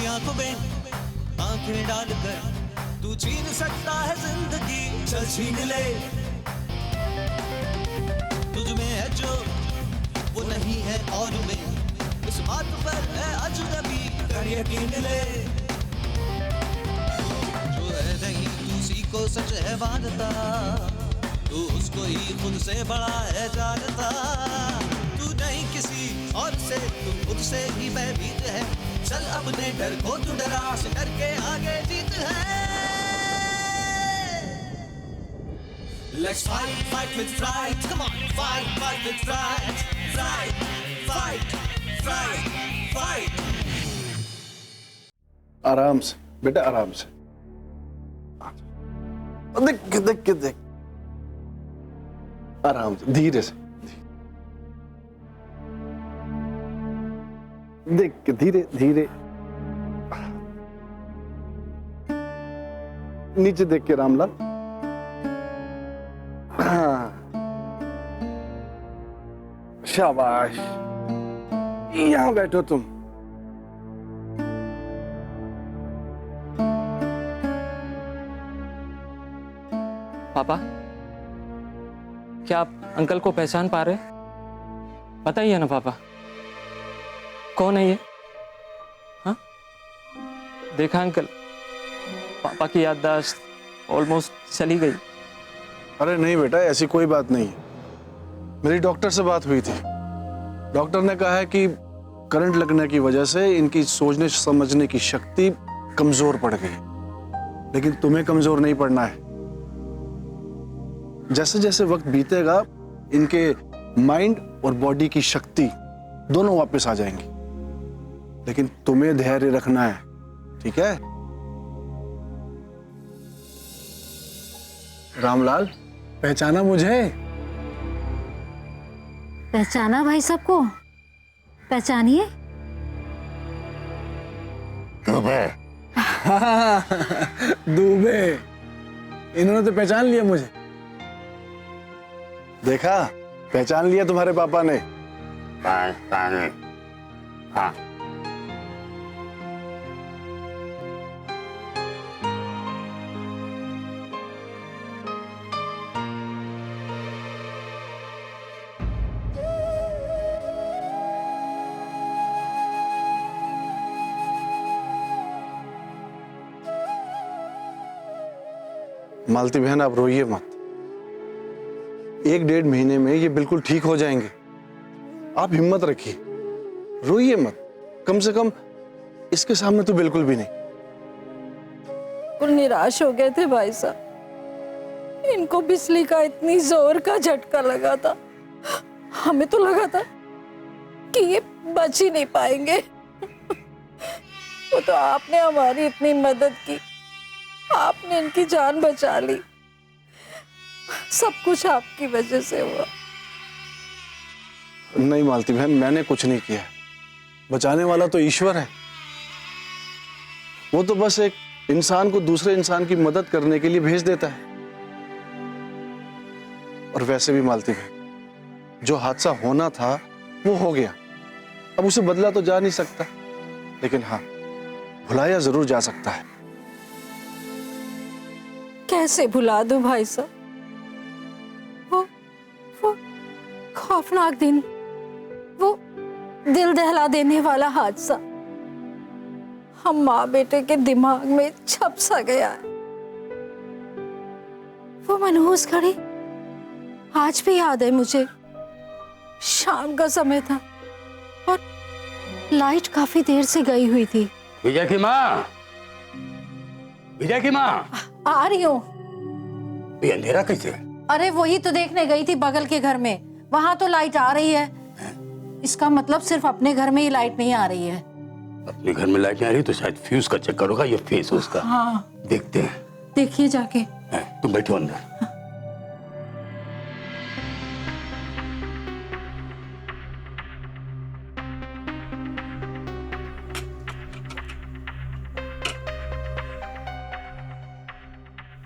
मेरी आंखों में आंखें डालकर तू छीन सकता है जिंदगी, चल छीन ले। तुझ में है जो वो नहीं है और में, इस बात पर है अजनबी, कर यकीन ले। जो है नहीं तू उसी को सच है मानता, तू उसको ही खुद से बड़ा है जानता। तू नहीं किसी और से, तू खुद से ही भयभीत है। चल अपने डर को तू डरा से डर के आगे जीत है। Let's fight, fight with fright. Come on, fight, fight with fright. Fright, fight, fright, fight. आराम से बेटा, आराम से। देख देख देख, आराम से, धीरे से देख, धीरे धीरे। नीचे देख के रामलाल। हाँ, शाबाश। यहां बैठो तुम। पापा, क्या आप अंकल को पहचान पा रहे? बताइए ना पापा, कौन है ये? हाँ, देखा अंकल, पापा की याददाश्त ऑलमोस्ट चली गई। अरे नहीं बेटा, ऐसी कोई बात नहीं है। मेरी डॉक्टर से बात हुई थी। डॉक्टर ने कहा है कि करंट लगने की वजह से इनकी सोचने समझने की शक्ति कमजोर पड़ गई, लेकिन तुम्हें कमजोर नहीं पड़ना है। जैसे जैसे वक्त बीतेगा इनके माइंड और बॉडी की शक्ति दोनों वापस आ जाएंगी, लेकिन तुम्हें धैर्य रखना है, ठीक है? रामलाल, पहचाना मुझे? पहचाना भाई सबको? पहचानिए। दुबे। दुबे, इन्होंने तो पहचान लिया मुझे। देखा, पहचान लिया तुम्हारे पापा ने। हाँ। मालती बहन, आप रोइए मत। 1-1.5 महीने में ये बिल्कुल ठीक हो जाएंगे। आप हिम्मत रखिए, रोइए मत। कम से कम इसके सामने तो बिल्कुल भी नहीं। बिल्कुल निराश हो गए थे भाई साहब। इनको बिजली का इतनी जोर का झटका लगा था, हमें तो लगा था कि ये बच ही नहीं पाएंगे। वो तो आपने हमारी इतनी मदद की, आपने इनकी जान बचा ली। सब कुछ आपकी वजह से हुआ। नहीं मालती बहन, मैंने कुछ नहीं किया। बचाने वाला तो ईश्वर है। वो तो बस एक इंसान को दूसरे इंसान की मदद करने के लिए भेज देता है। और वैसे भी मालती बहन, जो हादसा होना था वो हो गया। अब उसे बदला तो जा नहीं सकता, लेकिन हाँ, भुलाया जरूर जा सकता है। कैसे भुला दूं भाई साहब? वो खौफनाक दिन, वो दिल दहला देने वाला हादसा हम माँ बेटे के दिमाग में छप सा गया है। वो मनहूस घड़ी आज भी याद है मुझे। शाम का समय था और लाइट काफी देर से गई हुई थी। विजय की माँ, विजय की माँ। आ रही हूँ। ये अंधेरा कैसे? अरे वही तो देखने गई थी बगल के घर में, वहां तो लाइट आ रही है। इसका मतलब सिर्फ अपने घर में ही लाइट नहीं आ रही है। अपने घर में लाइट नहीं आ रही तो शायद फ्यूज का चक्कर होगा या फेस उसका। हाँ, देखते हैं। देखिए जाके। तुम बैठो अंदर।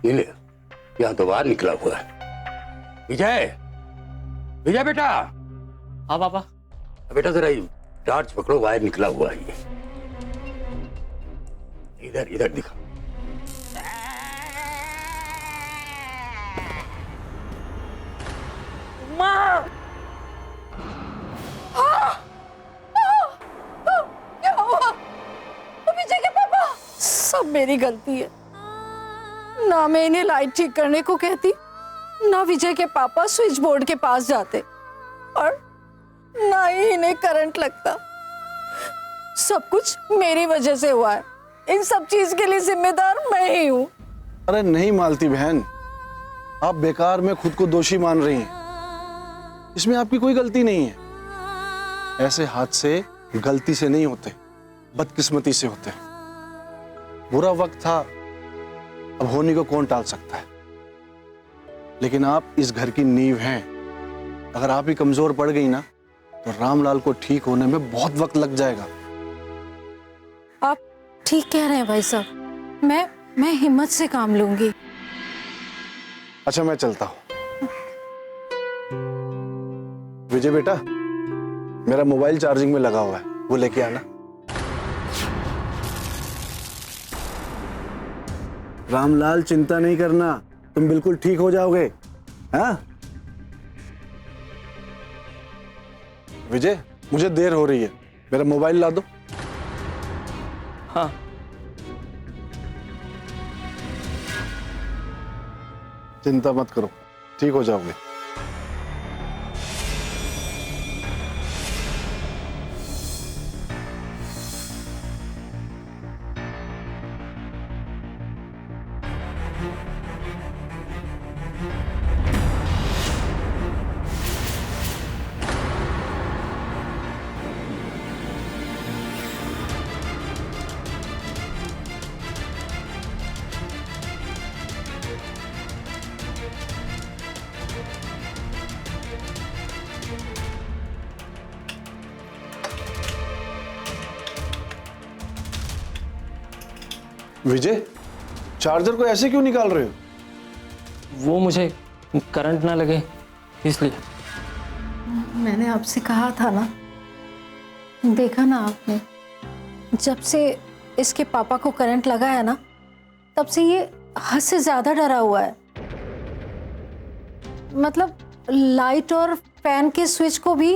ये ले, यहाँ तो बाहर निकला हुआ है। विजय, विजय बेटा। हाँ पापा। बेटा जरा ये टार्च पकड़ो, बाहर निकला हुआ है ये। इधर इधर दिखा। माँ! क्या हुआ? विजय के पापा! सब मेरी गलती है। ना मैं इन्हें लाइट ठीक करने को कहती, ना विजय के पापा स्विच बोर्ड के पास जाते, और ना ही इन्हें करंट लगता। सब कुछ मेरी वजह से हुआ है। इन सब चीज के लिए जिम्मेदार मैं ही हूँ। अरे नहीं मालती बहन, आप बेकार में खुद को दोषी मान रही हैं। इसमें आपकी कोई गलती नहीं है। ऐसे हादसे गलती से नहीं होते, बदकिस्मती से होते हैं। बुरा वक्त था, अब होने को कौन टाल सकता है। लेकिन आप इस घर की नींव हैं। अगर आप ही कमजोर पड़ गई ना, तो रामलाल को ठीक होने में बहुत वक्त लग जाएगा। आप ठीक कह रहे हैं भाई साहब। मैं हिम्मत से काम लूंगी। अच्छा, मैं चलता हूं। विजय बेटा, मेरा मोबाइल चार्जिंग में लगा हुआ है, वो लेके आना। रामलाल, चिंता नहीं करना, तुम बिल्कुल ठीक हो जाओगे। हाँ विजय, मुझे देर हो रही है, मेरा मोबाइल ला दो। हाँ। चिंता मत करो, ठीक हो जाओगे। विजय, चार्जर को ऐसे क्यों निकाल रहे हो? वो मुझे करंट ना लगे इसलिए। मैंने आपसे कहा था ना, देखा ना आपने, जब से इसके पापा को करंट लगा है ना, तब से ये हद से ज्यादा डरा हुआ है। मतलब लाइट और फैन के स्विच को भी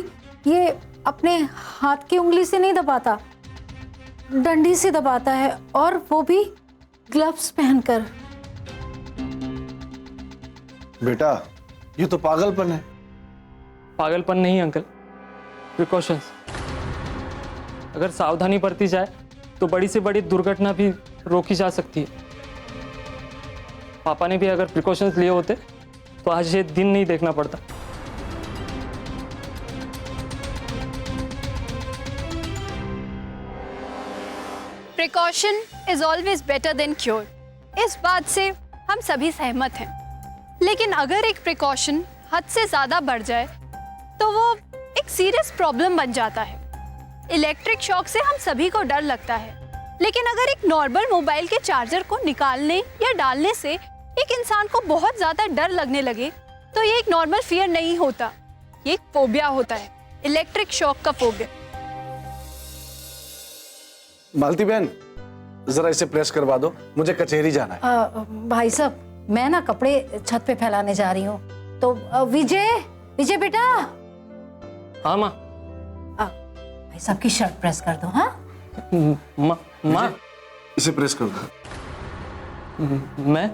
ये अपने हाथ की उंगली से नहीं दबाता, डंडी से दबाता है, और वो भी ग्लव्स पहनकर। बेटा, ये तो पागलपन है। पागलपन नहीं अंकल, प्रिकॉशंस। अगर सावधानी बरती जाए तो बड़ी से बड़ी दुर्घटना भी रोकी जा सकती है। पापा ने भी अगर प्रिकॉशंस लिए होते तो आज ये दिन नहीं देखना पड़ता। Precaution is always better than cure. इस बात से हम सभी सहमत हैं। लेकिन अगर एक प्रिकॉशन हद से ज्यादा बढ़ जाए तो वो एक सीरियस प्रॉब्लम बन जाता है। इलेक्ट्रिक शॉक से हम सभी को डर लगता है, लेकिन अगर एक नॉर्मल मोबाइल के चार्जर को निकालने या डालने से एक इंसान को बहुत ज्यादा डर लगने लगे तो ये एक नॉर्मल फियर नहीं होता, ये एक फोबिया होता है, इलेक्ट्रिक शॉक का फोबिया। मालती बहन, जरा इसे प्रेस करवा दो, मुझे कचहरी जाना है। भाई साहब, मैं ना कपड़े छत पे फैलाने जा रही हूँ, तो विजय बेटा। हाँ माँ। भाई साहब की शर्ट प्रेस कर दो। हाँ माँ, इसे प्रेस कर दो। मैं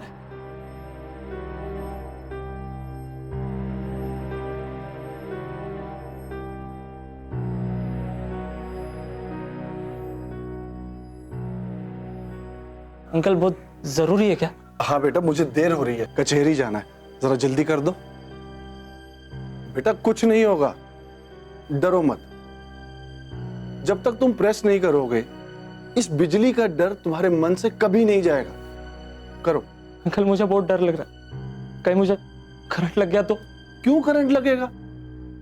अंकल, बहुत जरूरी है क्या? हाँ बेटा, मुझे देर हो रही है, कचहरी जाना है, जरा जल्दी कर दो। बेटा कुछ नहीं होगा, डरो मत। जब तक तुम प्रेस नहीं करोगे, इस बिजली का डर तुम्हारे मन से कभी नहीं जाएगा। करो। अंकल, मुझे बहुत डर लग रहा है, कहीं मुझे करंट लग गया तो? क्यों करंट लगेगा?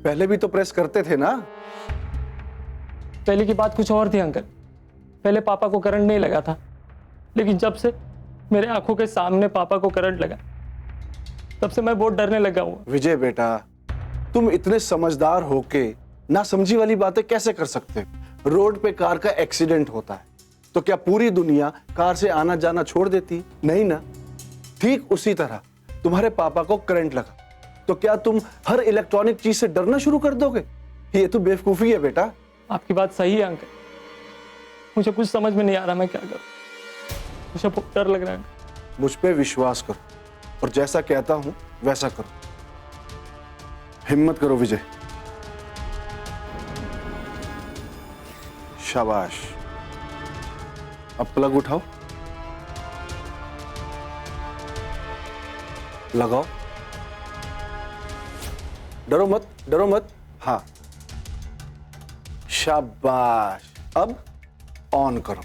पहले भी तो प्रेस करते थे ना। पहले की बात कुछ और थी अंकल। पहले पापा को करंट नहीं लगा था, लेकिन जब से मेरे आंखों के सामने पापा को करंट लगा, तब से मैं बहुत डरने लगा हूँ। विजय बेटा, तुम इतने समझदार होके ना समझी वाली बातें कैसे कर सकते हो? रोड पे कार का एक्सीडेंट होता है, तो क्या पूरी दुनिया कार से आना जाना छोड़ देती? नहीं ना। ठीक उसी तरह तुम्हारे पापा को करंट लगा तो क्या तुम हर इलेक्ट्रॉनिक चीज से डरना शुरू कर दोगे? ये तो बेवकूफी है बेटा। आपकी बात सही है अंकल, मुझे कुछ समझ में नहीं आ रहा मैं क्या करूं, मुझे बहुत डर लग रहा है। मुझ पे विश्वास करो और जैसा कहता हूं वैसा करो। हिम्मत करो विजय। शाबाश। अब प्लग उठाओ, लगाओ। डरो मत, डरो मत। हाँ, शाबाश। अब ऑन करो।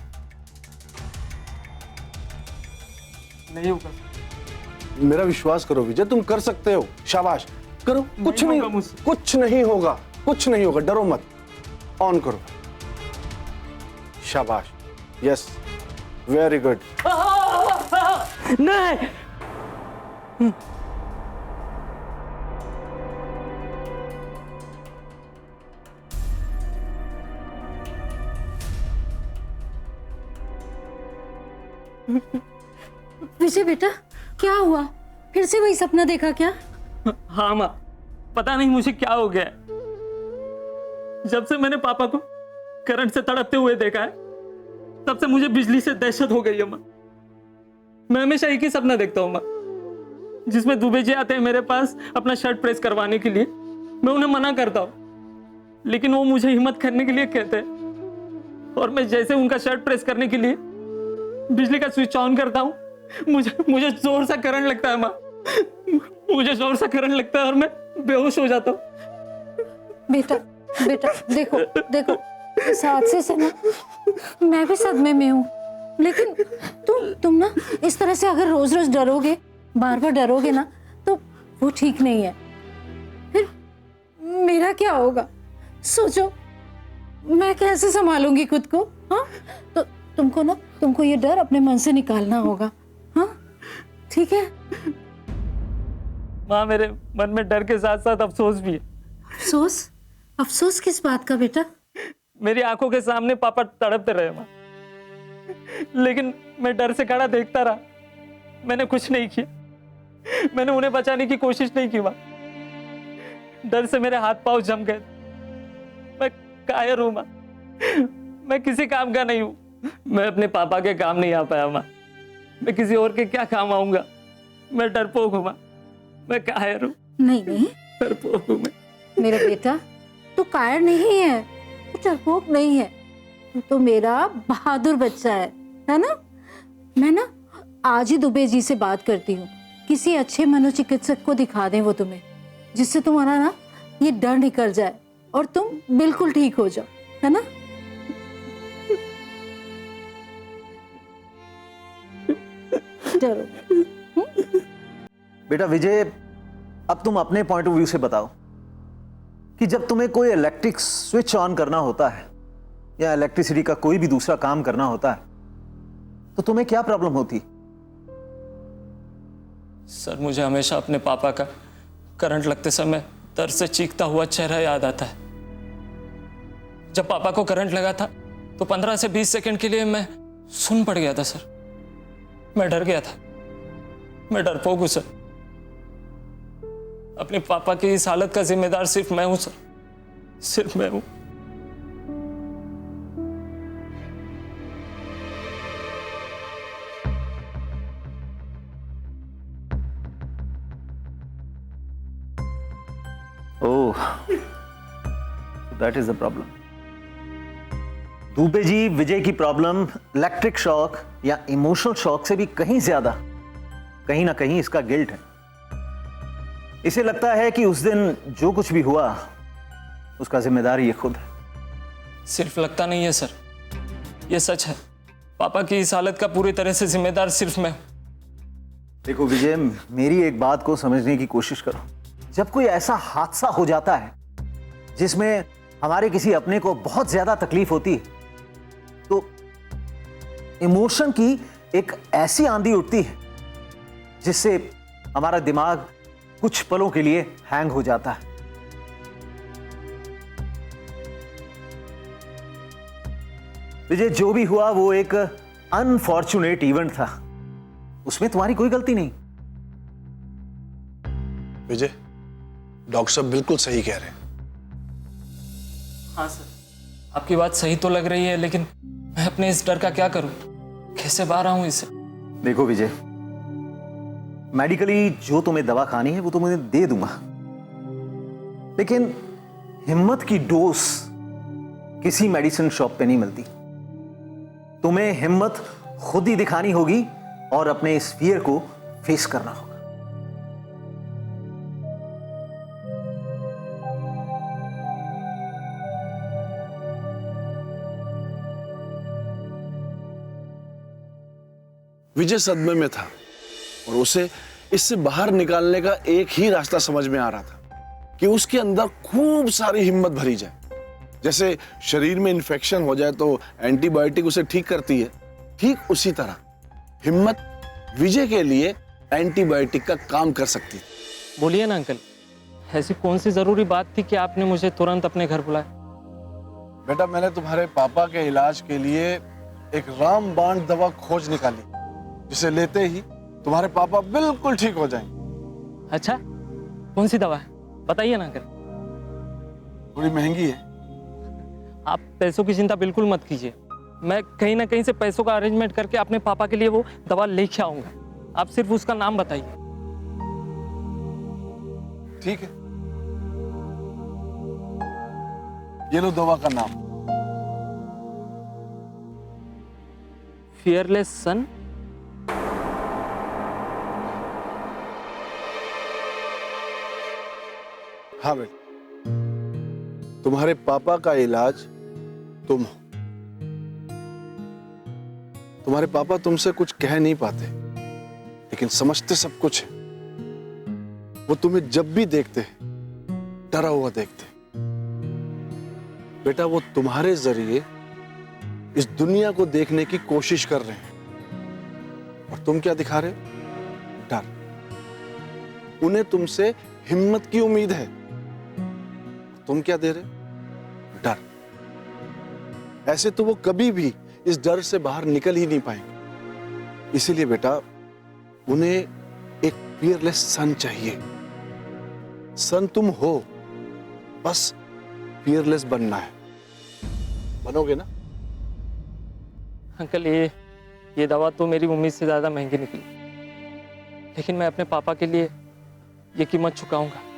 नहीं होगा, मेरा विश्वास करो विजय, तुम कर सकते हो। शाबाश, करो। कुछ नहीं, होगा मुझसे। कुछ नहीं होगा, कुछ नहीं होगा। डरो मत, ऑन करो। शाबाश, यस, वेरी गुड। नहीं। विजय बेटा, क्या हुआ? फिर से वही सपना देखा क्या? हाँ माँ, पता नहीं मुझे क्या हो गया है। जब से मैंने पापा को करंट से तड़पते हुए देखा है तब से मुझे बिजली से दहशत हो गई है माँ। मैं हमेशा एक ही सपना देखता हूँ माँ, जिसमें दुबे जी आते हैं मेरे पास अपना शर्ट प्रेस करवाने के लिए। मैं उन्हें मना करता हूँ लेकिन वो मुझे हिम्मत करने के लिए कहते हैं, और मैं जैसे उनका शर्ट प्रेस करने के लिए बिजली का स्विच ऑन करता हूँ मुझे जोर सा करंट लगता है माँ, मुझे जोर सा करंट लगता है और मैं बेहोश हो जाता हूँ। बेटा बेटा देखो देखो, इस हादसे से ना मैं भी सदमे में हूँ, लेकिन तुम ना इस तरह से अगर रोज रोज डरोगे, बार बार डरोगे ना, तो वो ठीक नहीं है। फिर मेरा क्या होगा सोचो, मैं कैसे संभालूंगी खुद को? हाँ, तो तुमको ये डर अपने मन से निकालना होगा। हाँ, ठीक है? माँ, मेरे मन में डर के साथ साथ अफसोस भी है। अफसोस? अफसोस किस बात का बेटा? मेरी आंखों के सामने पापा तड़पते रहे माँ, लेकिन मैं डर से खड़ा देखता रहा। मैंने कुछ नहीं किया, मैंने उन्हें बचाने की कोशिश नहीं की माँ। डर से मेरे हाथ पांव जम गए। मैं कायर हूं माँ, मैं किसी काम का नहीं हूं। मैं अपने पापा के काम नहीं आ पाया माँ, मैं किसी और के क्या काम आऊंगा? मैं डरपोक हूं माँ, मैं कायर हूं। नहीं नहीं डरपोक हूं मैं। मेरा बेटा, तू कायर नहीं है, तू डरपोक नहीं है, तू तो मेरा बहादुर बच्चा है ना? मैं ना आज ही दुबे जी से बात करती हूँ, किसी अच्छे मनोचिकित्सक को दिखा दें वो तुम्हें, जिससे तुम्हारा ना ये डर निकल जाए और तुम बिल्कुल ठीक हो जाओ, है ना? डरो। बेटा विजय, अब तुम अपने पॉइंट ऑफ व्यू से बताओ कि जब तुम्हें कोई इलेक्ट्रिक स्विच ऑन करना होता है या इलेक्ट्रिसिटी का कोई भी दूसरा काम करना होता है तो तुम्हें क्या प्रॉब्लम होती? सर, मुझे हमेशा अपने पापा का करंट लगते समय दर्द से चीखता हुआ चेहरा याद आता है। जब पापा को करंट लगा था तो 15 से 20 सेकंड के लिए मैं सुन पड़ गया था सर। मैं डर गया था, मैं डरपोक हूं सर। अपने पापा की इस हालत का जिम्मेदार सिर्फ मैं हूं सर, सिर्फ मैं हूं। Oh, that is the problem. Dubey ji, Vijay की प्रॉब्लम इलेक्ट्रिक शॉक या इमोशनल शॉक से भी कहीं ज्यादा, कहीं ना कहीं इसका गिल्ट है। इसे लगता है कि उस दिन जो कुछ भी हुआ उसका जिम्मेदार ये खुद है। सिर्फ लगता नहीं है सर, ये सच है। पापा की इस हालत का पूरी तरह से जिम्मेदार सिर्फ मैं हूं। देखो विजय, मेरी एक बात को समझने की कोशिश करो। जब कोई ऐसा हादसा हो जाता है जिसमें हमारे किसी अपने को बहुत ज्यादा तकलीफ होती है तो इमोशन की एक ऐसी आंधी उठती है जिससे हमारा दिमाग कुछ पलों के लिए हैंग हो जाता है। विजय, जो भी हुआ वो एक अनफॉर्चुनेट इवेंट था, उसमें तुम्हारी कोई गलती नहीं। विजय, डॉक्टर साहब बिल्कुल सही कह रहे हैं। हाँ सर, आपकी बात सही तो लग रही है, लेकिन मैं अपने इस डर का क्या करूं? कैसे बाहर आऊं इससे? देखो विजय, मेडिकली जो तुम्हें दवा खानी है वो तो मैं दे दूंगा, लेकिन हिम्मत की डोज किसी मेडिसिन शॉप पे नहीं मिलती। तुम्हें हिम्मत खुद ही दिखानी होगी और अपने इस फियर को फेस करना होगा। विजय सदमे में था और उसे इससे बाहर निकालने का एक ही रास्ता समझ में आ रहा था कि उसके अंदर खूब सारी हिम्मत भरी जाए। जैसे शरीर में इन्फेक्शन हो जाए तो एंटीबायोटिक उसे ठीक करती है, ठीक उसी तरह हिम्मत विजय के लिए एंटीबायोटिक का काम कर सकती है। बोलिए ना अंकल, ऐसी कौन सी जरूरी बात थी कि आपने मुझे तुरंत अपने घर बुलाया? बेटा, मैंने तुम्हारे पापा के इलाज के लिए एक रामबाण दवा खोज निकाली, जिसे लेते ही तुम्हारे पापा बिल्कुल ठीक हो जाएंगे। अच्छा, कौन सी दवा है? बताइए ना अंकल। थोड़ी महंगी है। आप पैसों की चिंता बिल्कुल मत कीजिए, मैं कहीं ना कहीं से पैसों का अरेंजमेंट करके अपने पापा के लिए वो दवा लेके आऊंगा। आप सिर्फ उसका नाम बताइए। ठीक है, ये लो दवा का नाम, फियरलेस सन। हाँ बेटा, तुम्हारे पापा का इलाज तुम हो। तुम्हारे पापा तुमसे कुछ कह नहीं पाते, लेकिन समझते सब कुछ है। वो तुम्हें जब भी देखते हैं डरा हुआ देखते हैं। बेटा, वो तुम्हारे जरिए इस दुनिया को देखने की कोशिश कर रहे हैं और तुम क्या दिखा रहे हो? डर। उन्हें तुमसे हिम्मत की उम्मीद है, तुम क्या दे रहे? डर। ऐसे तो वो कभी भी इस डर से बाहर निकल ही नहीं पाएंगे। इसीलिए बेटा, उन्हें एक फियरलेस सन चाहिए। सन तुम हो, बस फियरलेस बनना है। बनोगे ना? अंकल, ये दवा तो मेरी उम्मीद से ज्यादा महंगी निकली, लेकिन मैं अपने पापा के लिए ये कीमत चुकाऊंगा।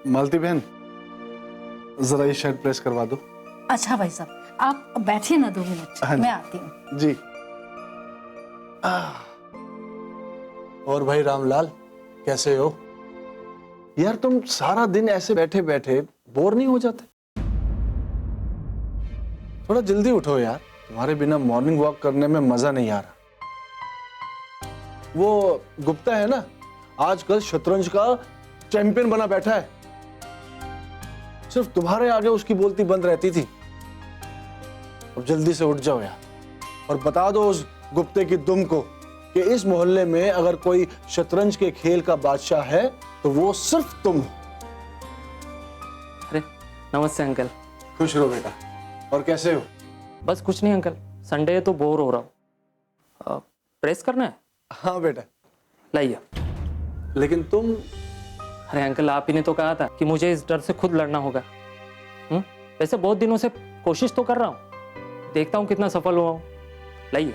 मालती बहन, जरा ये शर्ट प्रेस करवा दो। अच्छा भाई साहब, आप बैठिए ना 2 मिनट, हाँ जी। मैं आती हूँ। जी। और भाई रामलाल, कैसे हो? यार, तुम सारा दिन ऐसे बैठे बैठे बोर नहीं हो जाते? थोड़ा जल्दी उठो यार, तुम्हारे बिना मॉर्निंग वॉक करने में मजा नहीं आ रहा। वो गुप्ता है ना, आजकल शतरंज का चैंपियन बना बैठा है। सिर्फ तुम्हारे आगे उसकी बोलती बंद रहती थी। अब जल्दी से उठ जाओ यार, और बता दो उस गुप्ते की दुम को कि इस मोहल्ले में अगर कोई शतरंज के खेल का बादशाह है तो वो सिर्फ तुम हो। अरे नमस्ते अंकल। खुश रहो बेटा। और कैसे हो? बस कुछ नहीं अंकल, संडे है तो बोर हो रहा हूँ। प्रेस करना है? हाँ बेटा। लाइए। लेकिन तुम? अरे अंकल, आप ही ने तो कहा था कि मुझे इस डर से खुद लड़ना होगा, वैसे बहुत दिनों से कोशिश तो कर रहा हूँ, देखता हूँ कितना सफल हुआ हूँ। लाइए।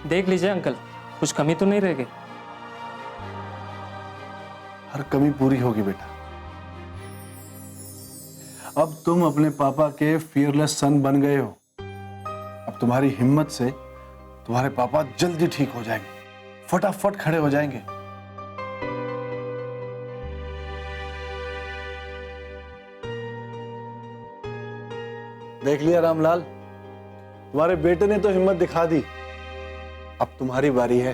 देख लीजिए अंकल, कुछ कमी तो नहीं रह गई। हर कमी पूरी होगी बेटा। अब तुम अपने पापा के फियरलेस सन बन गए हो। अब तुम्हारी हिम्मत से तुम्हारे पापा जल्दी ठीक हो जाएंगे, फटाफट खड़े हो जाएंगे। देख लिया रामलाल, तुम्हारे बेटे ने तो हिम्मत दिखा दी, अब तुम्हारी बारी है।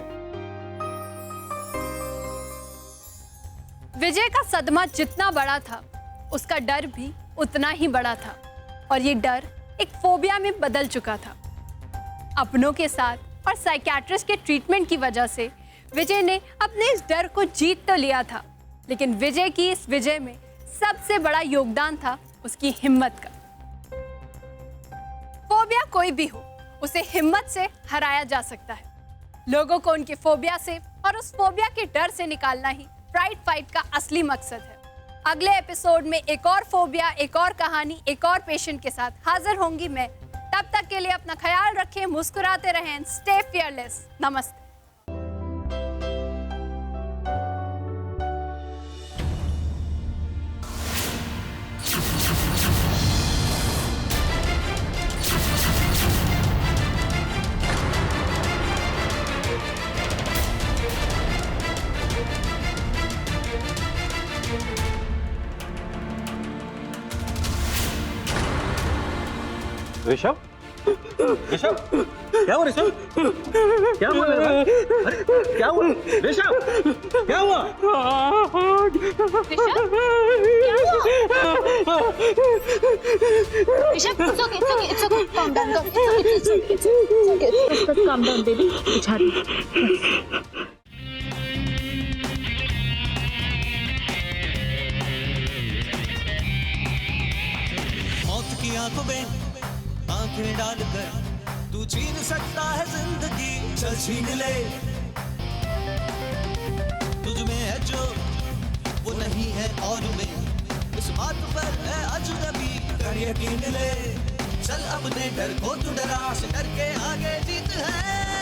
विजय का सदमा जितना बड़ा था, उसका डर भी उतना ही बड़ा था, और ये डर एक फोबिया में बदल चुका था। अपनों के साथ और साइकियाट्रिस्ट के ट्रीटमेंट की वजह से विजय ने अपने इस डर को जीत तो लिया था, लेकिन विजय की इस विजय में सबसे बड़ा योगदान था उसकी हिम्मत का। फोबिया कोई भी हो, उसे हिम्मत से हराया जा सकता है। लोगों को उनके फोबिया से और उस फोबिया के डर से निकालना ही प्राइड फाइट का असली मकसद है। अगले एपिसोड में एक और फोबिया, एक और कहानी, एक और पेशेंट के साथ हाजिर होंगी मैं। तब तक के लिए अपना ख्याल रखें, मुस्कुराते रहें, स्टे फियरलेस। नमस्ते। ऋषभ, ऋषभ, क्या हुआ ऋषभ? क्या हुआ? अरे क्या हुआ ऋषभ? क्या हुआ? Rishabh, it's okay, calm down, it's okay, calm down, baby. मौत की आंखों में आंखें डालकर तू छीन सकता है जिंदगी, चल छीन ले। तुझ में है जो वो नहीं है और में, इस बात पर है अजनबी, कर यकीन ले। चल अपने डर को तू डरा से, डर के आगे जीत है।